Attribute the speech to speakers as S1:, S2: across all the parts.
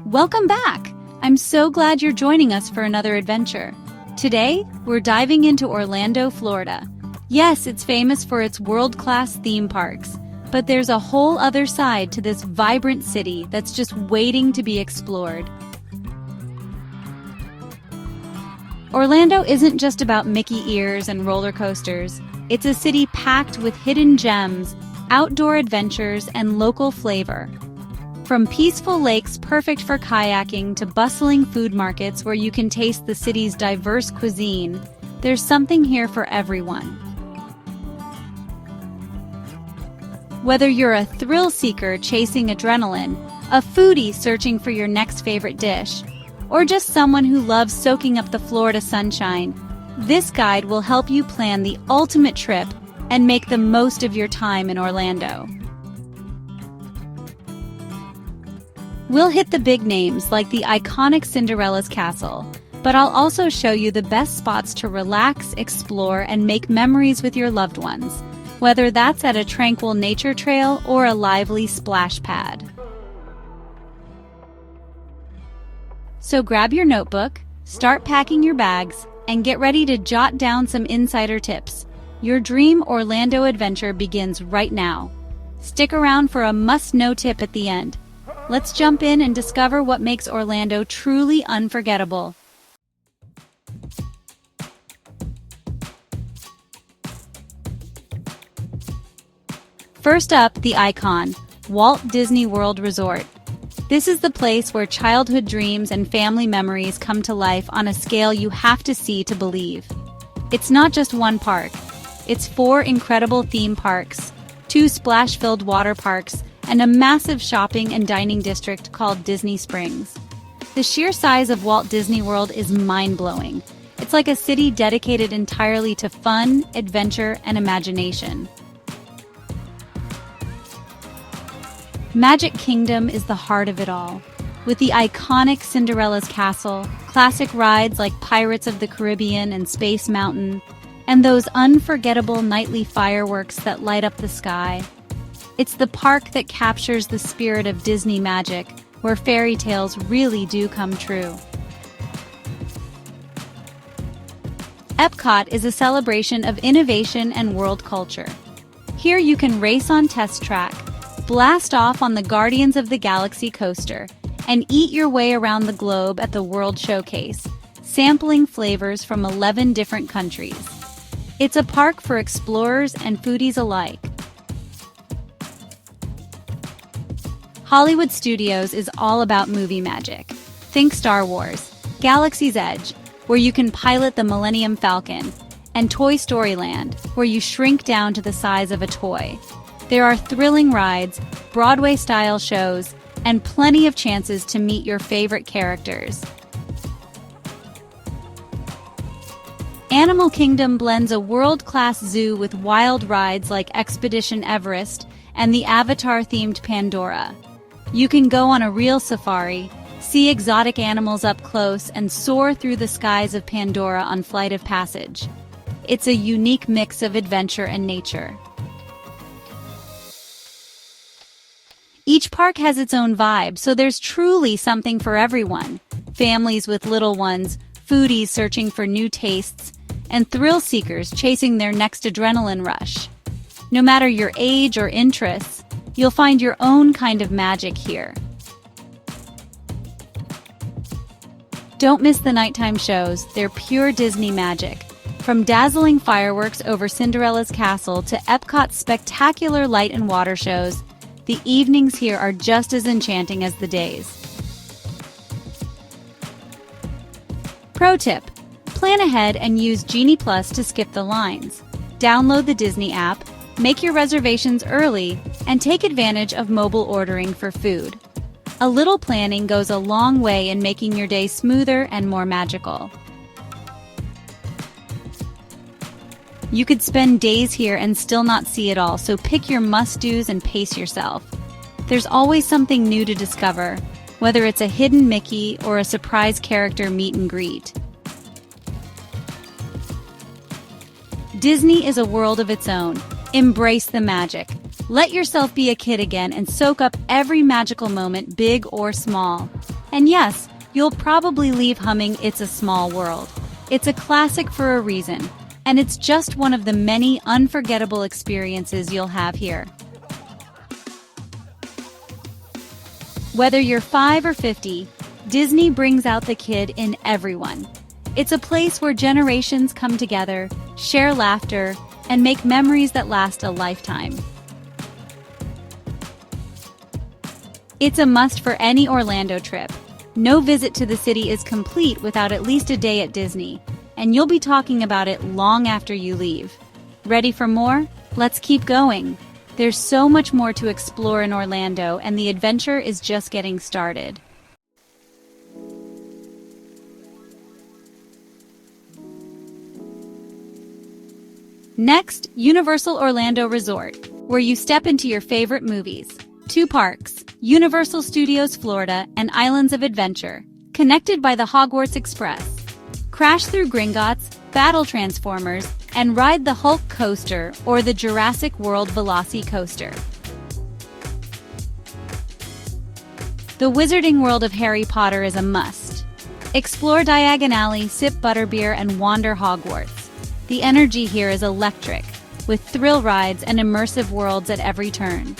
S1: Welcome back! I'm so glad you're joining us for another adventure. Today, we're diving into Orlando, Florida. Yes, it's famous for its world-class theme parks, but there's a whole other side to this vibrant city that's just waiting to be explored. Orlando isn't just about Mickey ears and roller coasters. It's a city packed with hidden gems, outdoor adventures, and local flavor. From peaceful lakes perfect for kayaking to bustling food markets where you can taste the city's diverse cuisine, there's something here for everyone. Whether you're a thrill seeker chasing adrenaline, a foodie searching for your next favorite dish, or just someone who loves soaking up the Florida sunshine, this guide will help you plan the ultimate trip and make the most of your time in Orlando. We'll hit the big names like the iconic Cinderella's Castle, but I'll also show you the best spots to relax, explore, and make memories with your loved ones, whether that's at a tranquil nature trail or a lively splash pad. So grab your notebook, start packing your bags, and get ready to jot down some insider tips. Your dream Orlando adventure begins right now. Stick around for a must-know tip at the end. Let's jump in and discover what makes Orlando truly unforgettable. First up, the icon, Walt Disney World Resort. This is the place where childhood dreams and family memories come to life on a scale you have to see to believe. It's not just one park. It's 4 incredible theme parks, 2 splash-filled water parks, and a massive shopping and dining district called Disney Springs. The sheer size of Walt Disney World is mind-blowing. It's like a city dedicated entirely to fun, adventure, and imagination. Magic Kingdom is the heart of it all. With the iconic Cinderella's Castle, classic rides like Pirates of the Caribbean and Space Mountain, and those unforgettable nightly fireworks that light up the sky. It's the park that captures the spirit of Disney magic, where fairy tales really do come true. Epcot is a celebration of innovation and world culture. Here you can race on Test Track, blast off on the Guardians of the Galaxy coaster, and eat your way around the globe at the World Showcase, sampling flavors from 11 different countries. It's a park for explorers and foodies alike. Hollywood Studios is all about movie magic. Think Star Wars, Galaxy's Edge, where you can pilot the Millennium Falcon, and Toy Story Land, where you shrink down to the size of a toy. There are thrilling rides, Broadway-style shows, and plenty of chances to meet your favorite characters. Animal Kingdom blends a world-class zoo with wild rides like Expedition Everest and the Avatar-themed Pandora. You can go on a real safari, see exotic animals up close, and soar through the skies of Pandora on Flight of Passage. It's a unique mix of adventure and nature. Each park has its own vibe, so there's truly something for everyone. Families with little ones, foodies searching for new tastes, and thrill seekers chasing their next adrenaline rush. No matter your age or interests, you'll find your own kind of magic here. Don't miss the nighttime shows, they're pure Disney magic. From dazzling fireworks over Cinderella's castle to Epcot's spectacular light and water shows, the evenings here are just as enchanting as the days. Pro tip: plan ahead and use Genie Plus to skip the lines. Download the Disney app, make your reservations early, and take advantage of mobile ordering for food. A little planning goes a long way in making your day smoother and more magical. You could spend days here and still not see it all, so pick your must-dos and pace yourself. There's always something new to discover, whether it's a hidden Mickey or a surprise character meet and greet. Disney is a world of its own. Embrace the magic. Let yourself be a kid again and soak up every magical moment, big or small. And yes, you'll probably leave humming It's a Small World. It's a classic for a reason, and it's just one of the many unforgettable experiences you'll have here. Whether you're 5 or 50, Disney brings out the kid in everyone. It's a place where generations come together, share laughter, and make memories that last a lifetime. It's a must for any Orlando trip. No visit to the city is complete without at least a day at Disney, and you'll be talking about it long after you leave. Ready for more? Let's keep going. There's so much more to explore in Orlando, and the adventure is just getting started. Next, Universal Orlando Resort, where you step into your favorite movies. 2 parks, Universal Studios Florida and Islands of Adventure, connected by the Hogwarts Express. Crash through Gringotts, battle Transformers, and ride the Hulk Coaster or the Jurassic World Velocicoaster. The Wizarding World of Harry Potter is a must. Explore Diagon Alley, sip butterbeer, and wander Hogwarts. The energy here is electric, with thrill rides and immersive worlds at every turn.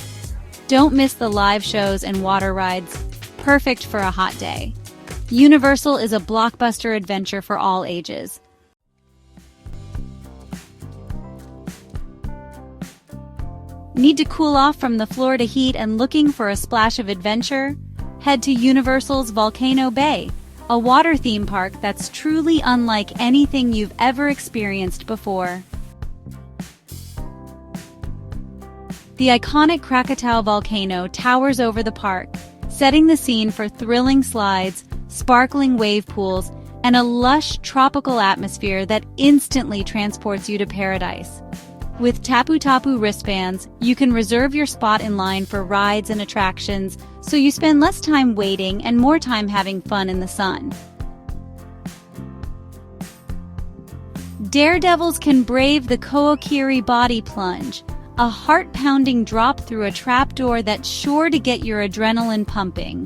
S1: Don't miss the live shows and water rides, perfect for a hot day. Universal is a blockbuster adventure for all ages. Need to cool off from the Florida heat and looking for a splash of adventure? Head to Universal's Volcano Bay, a water theme park that's truly unlike anything you've ever experienced before. The iconic Krakatoa volcano towers over the park, setting the scene for thrilling slides, sparkling wave pools, and a lush tropical atmosphere that instantly transports you to paradise. With Tapu Tapu wristbands, you can reserve your spot in line for rides and attractions, so you spend less time waiting and more time having fun in the sun. Daredevils can brave the Ko'okiri body plunge, a heart-pounding drop through a trapdoor that's sure to get your adrenaline pumping.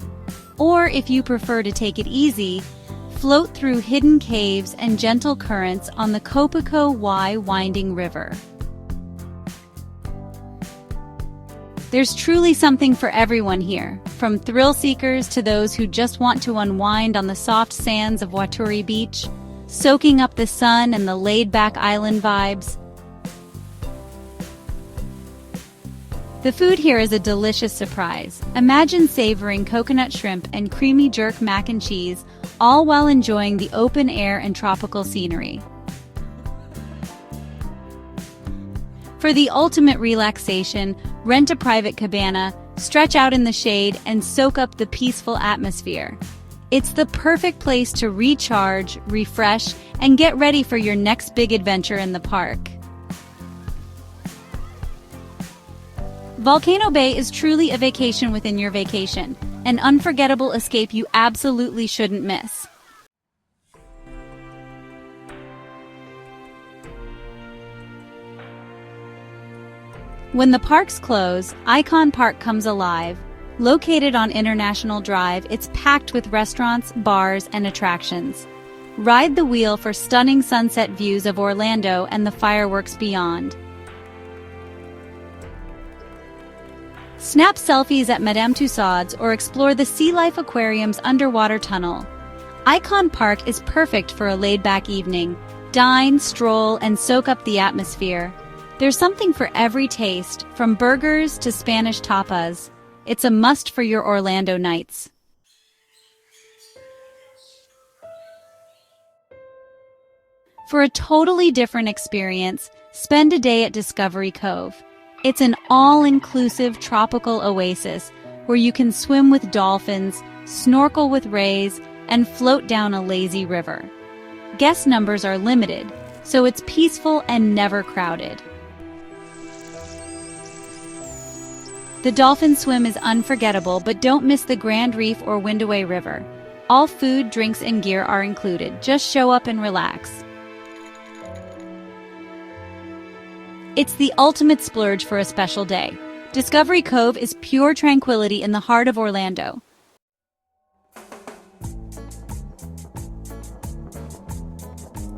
S1: Or, if you prefer to take it easy, float through hidden caves and gentle currents on the Kopeko Y winding river. There's truly something for everyone here, from thrill seekers to those who just want to unwind on the soft sands of Waturi Beach, soaking up the sun and the laid-back island vibes. The food here is a delicious surprise. Imagine savoring coconut shrimp and creamy jerk mac and cheese, all while enjoying the open air and tropical scenery. For the ultimate relaxation, rent a private cabana, stretch out in the shade, and soak up the peaceful atmosphere. It's the perfect place to recharge, refresh, and get ready for your next big adventure in the park. Volcano Bay is truly a vacation within your vacation, an unforgettable escape you absolutely shouldn't miss. When the parks close, Icon Park comes alive. Located on International Drive, it's packed with restaurants, bars, and attractions. Ride the wheel for stunning sunset views of Orlando and the fireworks beyond. Snap selfies at Madame Tussauds or explore the Sea Life Aquarium's underwater tunnel. Icon Park is perfect for a laid-back evening. Dine, stroll, and soak up the atmosphere. There's something for every taste, from burgers to Spanish tapas. It's a must for your Orlando nights. For a totally different experience, spend a day at Discovery Cove. It's an all-inclusive tropical oasis where you can swim with dolphins, snorkel with rays, and float down a lazy river. Guest numbers are limited, so it's peaceful and never crowded. The dolphin swim is unforgettable, but don't miss the Grand Reef or Windaway River. All food, drinks, and gear are included. Just show up and relax. It's the ultimate splurge for a special day. Discovery Cove is pure tranquility in the heart of Orlando.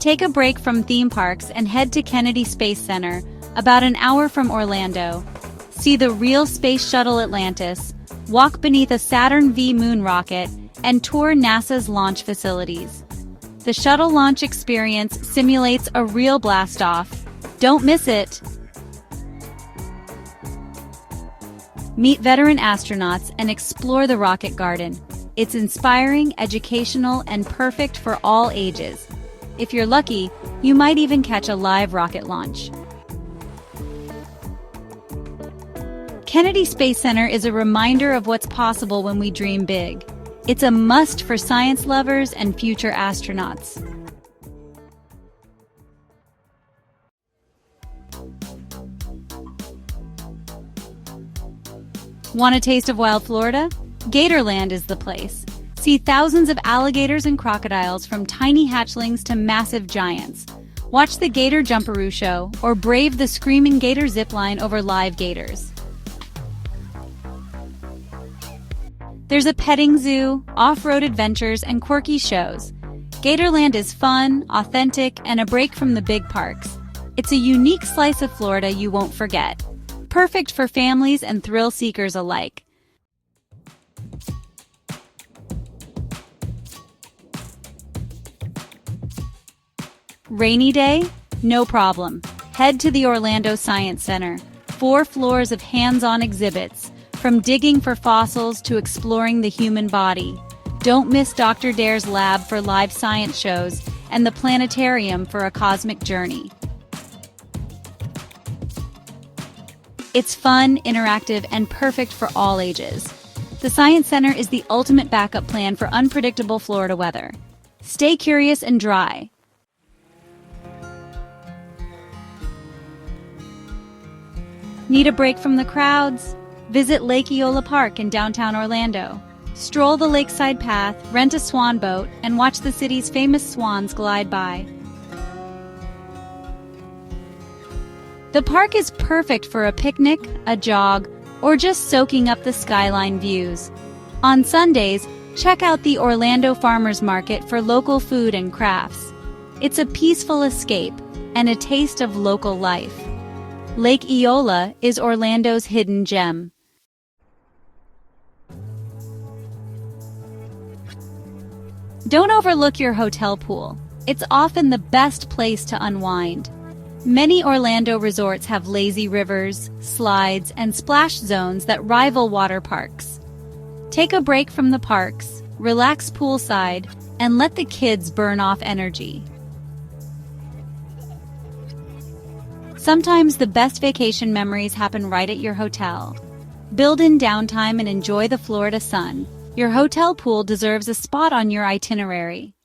S1: Take a break from theme parks and head to Kennedy Space Center, about an hour from Orlando. See the real Space Shuttle Atlantis, walk beneath a Saturn V moon rocket, and tour NASA's launch facilities. The shuttle launch experience simulates a real blast-off. Don't miss it! Meet veteran astronauts and explore the rocket garden. It's inspiring, educational, and perfect for all ages. If you're lucky, you might even catch a live rocket launch. Kennedy Space Center is a reminder of what's possible when we dream big. It's a must for science lovers and future astronauts. Want a taste of wild Florida? Gatorland is the place. See thousands of alligators and crocodiles, from tiny hatchlings to massive giants. Watch the Gator Jumperoo show or brave the screaming gator zipline over live gators. There's a petting zoo, off-road adventures, and quirky shows. Gatorland is fun, authentic, and a break from the big parks. It's a unique slice of Florida you won't forget. Perfect for families and thrill seekers alike. Rainy day? No problem. Head to the Orlando Science Center. 4 floors of hands-on exhibits, from digging for fossils to exploring the human body. Don't miss Dr. Dare's lab for live science shows and the planetarium for a cosmic journey. It's fun, interactive, and perfect for all ages. The Science Center is the ultimate backup plan for unpredictable Florida weather. Stay curious and dry. Need a break from the crowds? Visit Lake Eola Park in downtown Orlando. Stroll the lakeside path, rent a swan boat, and watch the city's famous swans glide by. The park is perfect for a picnic, a jog, or just soaking up the skyline views. On Sundays, check out the Orlando Farmers Market for local food and crafts. It's a peaceful escape and a taste of local life. Lake Eola is Orlando's hidden gem. Don't overlook your hotel pool. It's often the best place to unwind. Many Orlando resorts have lazy rivers, slides, and splash zones that rival water parks. Take a break from the parks, relax poolside, and let the kids burn off energy. Sometimes the best vacation memories happen right at your hotel. Build in downtime and enjoy the Florida sun. Your hotel pool deserves a spot on your itinerary.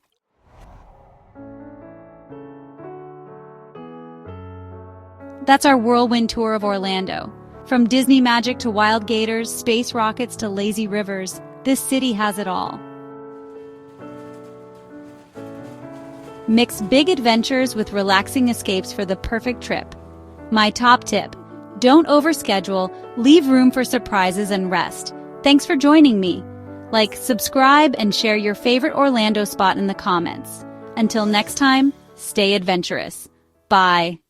S1: That's our whirlwind tour of Orlando. From Disney magic to wild gators, space rockets to lazy rivers, this city has it all. Mix big adventures with relaxing escapes for the perfect trip. My top tip: don't overschedule, leave room for surprises and rest. Thanks for joining me. Like, subscribe, and share your favorite Orlando spot in the comments. Until next time, stay adventurous. Bye.